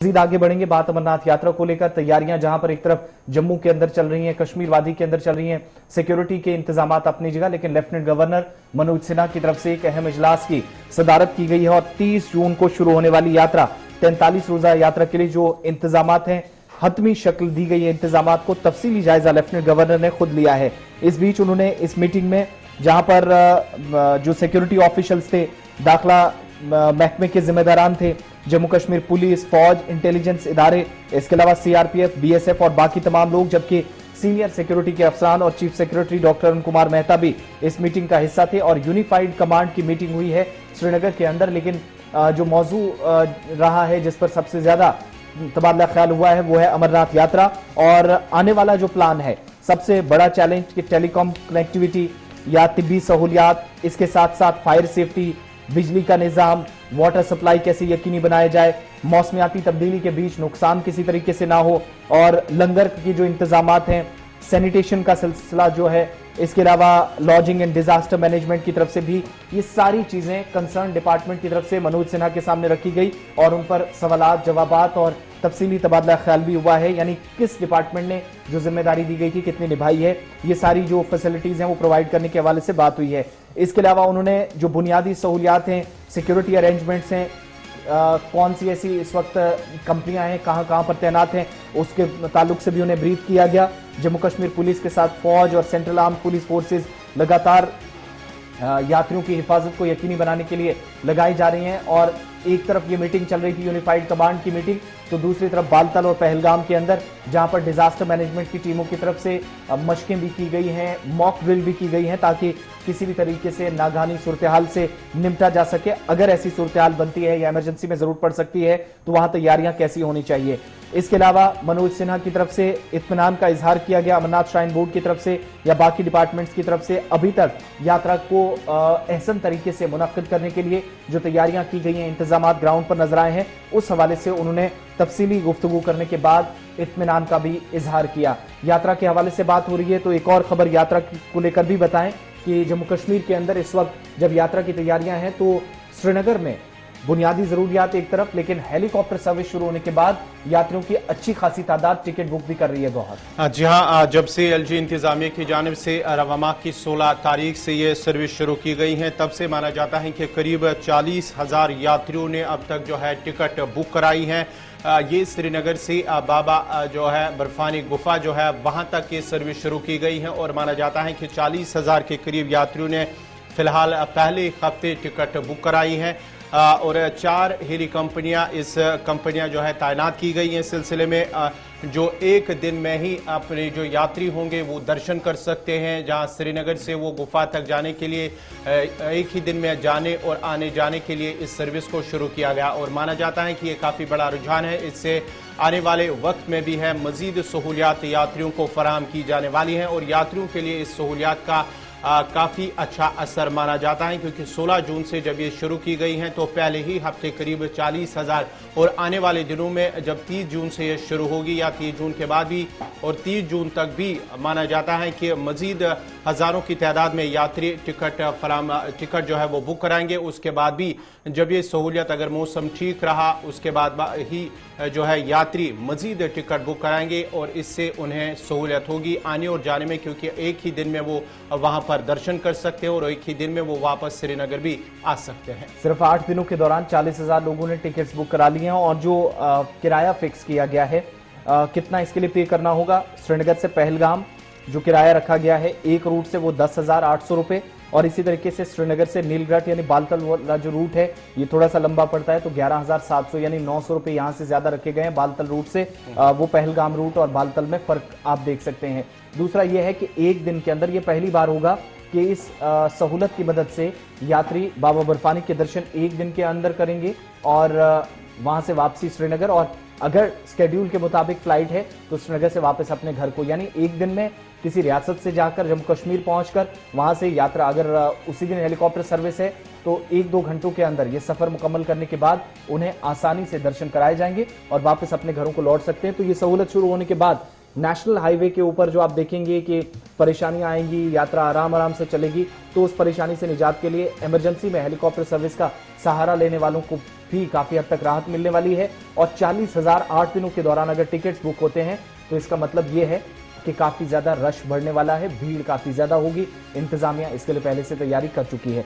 मजीद आगे बढ़ेंगे बात अमरनाथ यात्रा को लेकर। तैयारियां जहां पर एक तरफ जम्मू के अंदर चल रही हैं, कश्मीर वादी के अंदर चल रही हैं, सिक्योरिटी के इंतजाम अपनी जगह, लेकिन लेफ्टिनेंट गवर्नर मनोज सिन्हा की तरफ से एक अहम इजलास की सदारत की गई है और 30 जून को शुरू होने वाली यात्रा 43 रोजा यात्रा के लिए जो इंतजाम हैं, हतमी शक्ल दी गई है इंतजाम को, तफसीली जायजा लेफ्टिनेंट गवर्नर ने खुद लिया है। इस बीच उन्होंने इस मीटिंग में जहां पर जो सिक्योरिटी ऑफिशियल्स थे, दाखिला महकमे के जिम्मेदारान थे, जम्मू कश्मीर पुलिस, फौज, इंटेलिजेंस इदारे, इसके अलावा सीआरपीएफ, बीएसएफ और बाकी तमाम लोग, जबकि सीनियर सिक्योरिटी के अफसरान और chief secretary doctor Arun Kumar Mehta भी इस मीटिंग का हिस्सा थे। और यूनिफाइड कमांड की मीटिंग हुई है श्रीनगर के अंदर, लेकिन जो मौजू रहा है, जिस पर सबसे ज्यादा तबादला ख्याल हुआ है, वो है अमरनाथ यात्रा और आने वाला जो प्लान है। सबसे बड़ा चैलेंज कि टेलीकॉम कनेक्टिविटी या तिब्बी सहूलियात, इसके साथ साथ फायर सेफ्टी, बिजली का निजाम, वाटर सप्लाई कैसे यकीनी बनाया जाए, मौसमियाती तब्दीली के बीच नुकसान किसी तरीके से ना हो, और लंगर की जो इंतजामात हैं, सैनिटेशन का सिलसिला जो है, इसके अलावा लॉजिंग एंड डिजास्टर मैनेजमेंट की तरफ से भी ये सारी चीजें कंसर्न डिपार्टमेंट की तरफ से मनोज सिन्हा के सामने रखी गई और उन पर सवालात, जवाबात और तफसीली तबादला ख्याल भी हुआ है। यानी किस डिपार्टमेंट ने जो जिम्मेदारी दी गई थी कितनी निभाई है, ये सारी जो फैसिलिटीज हैं वो प्रोवाइड करने के हवाले से बात हुई है। इसके अलावा उन्होंने जो बुनियादी सहूलियात हैं, सिक्योरिटी अरेंजमेंट्स हैं, कौन सी ऐसी इस वक्त कंपनियां हैं, कहां कहां पर तैनात हैं, उसके ताल्लुक से भी उन्हें ब्रीफ किया गया। जम्मू कश्मीर पुलिस के साथ फौज और सेंट्रल आर्म पुलिस फोर्सेज लगातार यात्रियों की हिफाजत को यकीनी बनाने के लिए लगाई जा रही हैं। और एक तरफ ये मीटिंग चल रही थी यूनिफाइड कमांड की मीटिंग, तो दूसरी तरफ बालतल और पहलगाम के अंदर जहां पर डिजास्टर मैनेजमेंट की टीमों की तरफ से मशकें भी की गई हैं, मॉक ड्रिल भी की गई हैं, ताकि किसी भी तरीके से नागानी सूरत हाल से निपटा जा सके। अगर ऐसी सूरत हाल बनती है या इमरजेंसी में जरूरत पड़ सकती है तो वहां तैयारियां कैसी होनी चाहिए। इसके अलावा मनोज सिन्हा की तरफ से इत्मीनान का इजहार किया गया अमरनाथ श्राइन बोर्ड की तरफ से या बाकी डिपार्टमेंट्स की तरफ से अभी तक यात्रा को अहसन तरीके से मुनक्किद करने के लिए जो तैयारियां की गई हैं, इंतजाम ग्राउंड पर नजर आए हैं, उस हवाले से उन्होंने तफसीली गुफ्तगू करने के बाद इत्मीनान का भी इजहार किया। यात्रा के हवाले से बात हो रही है तो एक और खबर यात्रा को लेकर भी बताएं कि जम्मू कश्मीर के अंदर इस वक्त जब यात्रा की तैयारियां हैं तो श्रीनगर में बुनियादी जरूरियात एक तरफ, लेकिन हेलीकॉप्टर सर्विस शुरू होने के बाद यात्रियों की अच्छी खासी तादाद टिकट बुक भी कर रही है। गौहर जी हाँ, जब से एलजी इंतजामिया की जानिब से रवा माह की 16 तारीख से ये सर्विस शुरू की गई है, तब से माना जाता है कि करीब 40,000 यात्रियों ने अब तक जो है टिकट बुक कराई है। ये श्रीनगर से बाबा जो है बर्फानी गुफा जो है वहां तक ये सर्विस शुरू की गई है और माना जाता है कि 40,000 के करीब यात्रियों ने फिलहाल पहले हफ्ते टिकट बुक कराई है और 4 हेली कंपनियां जो है तैनात की गई हैं। इस सिलसिले में जो एक दिन में ही अपने जो यात्री होंगे वो दर्शन कर सकते हैं, जहां श्रीनगर से वो गुफा तक जाने के लिए एक ही दिन में जाने और आने जाने के लिए इस सर्विस को शुरू किया गया और माना जाता है कि ये काफ़ी बड़ा रुझान है। इससे आने वाले वक्त में भी है मजीद सहूलियात यात्रियों को फराहम की जाने वाली हैं और यात्रियों के लिए इस सहूलियात का काफ़ी अच्छा असर माना जाता है, क्योंकि 16 जून से जब ये शुरू की गई हैं तो पहले ही हफ्ते करीब 40,000 और आने वाले दिनों में जब 30 जून से ये शुरू होगी या 30 जून के बाद भी और 30 जून तक भी माना जाता है कि मजीद हज़ारों की तादाद में यात्री टिकट जो है वो बुक कराएंगे। उसके बाद भी जब ये सहूलियत, अगर मौसम ठीक रहा, उसके बाद ही जो है यात्री मजीद टिकट बुक कराएंगे और इससे उन्हें सहूलियत होगी आने और जाने में, क्योंकि एक ही दिन में वो वहां पर दर्शन कर सकते हैं और एक ही दिन में वो वापस श्रीनगर भी आ सकते हैं। सिर्फ 8 दिनों के दौरान 40,000 लोगों ने टिकट्स बुक करा लिए हैं और जो किराया फिक्स किया गया है, कितना इसके लिए पे करना होगा। श्रीनगर से पहलगाम जो किराया रखा गया है एक रूट से वो 10,800 रुपए और इसी तरीके से श्रीनगर से नीलगढ़ यानी बालतल वाला जो रूट है ये थोड़ा सा लंबा पड़ता है तो 11,700 यानी 900 रुपए यहां से ज्यादा रखे गए हैं बालतल रूट से। वो पहलगाम रूट और बालतल में फर्क आप देख सकते हैं। दूसरा यह है कि एक दिन के अंदर ये पहली बार होगा कि इस सहूलत की मदद से यात्री बाबा बर्फानी के दर्शन एक दिन के अंदर करेंगे और वहां से वापसी श्रीनगर, और अगर स्केड्यूल के मुताबिक फ्लाइट है तो श्रीनगर से वापस अपने घर को, यानी एक दिन में किसी रियासत से जाकर जम्मू कश्मीर पहुंचकर वहां से यात्रा, अगर उसी दिन हेलीकॉप्टर सर्विस है तो 1-2 घंटों के अंदर ये सफर मुकम्मल करने के बाद उन्हें आसानी से दर्शन कराए जाएंगे और वापस अपने घरों को लौट सकते हैं। तो ये सहूलत शुरू होने के बाद नेशनल हाईवे के ऊपर जो आप देखेंगे कि परेशानियां आएंगी, यात्रा आराम आराम से चलेगी, तो उस परेशानी से निजात के लिए इमरजेंसी में हेलीकॉप्टर सर्विस का सहारा लेने वालों को भी काफी हद तक राहत मिलने वाली है। और 40,000 8 दिनों के दौरान अगर टिकट्स बुक होते हैं तो इसका मतलब यह है कि काफी ज्यादा रश बढ़ने वाला है, भीड़ काफी ज्यादा होगी। इंतजामिया इसके लिए पहले से तैयारी कर चुकी है।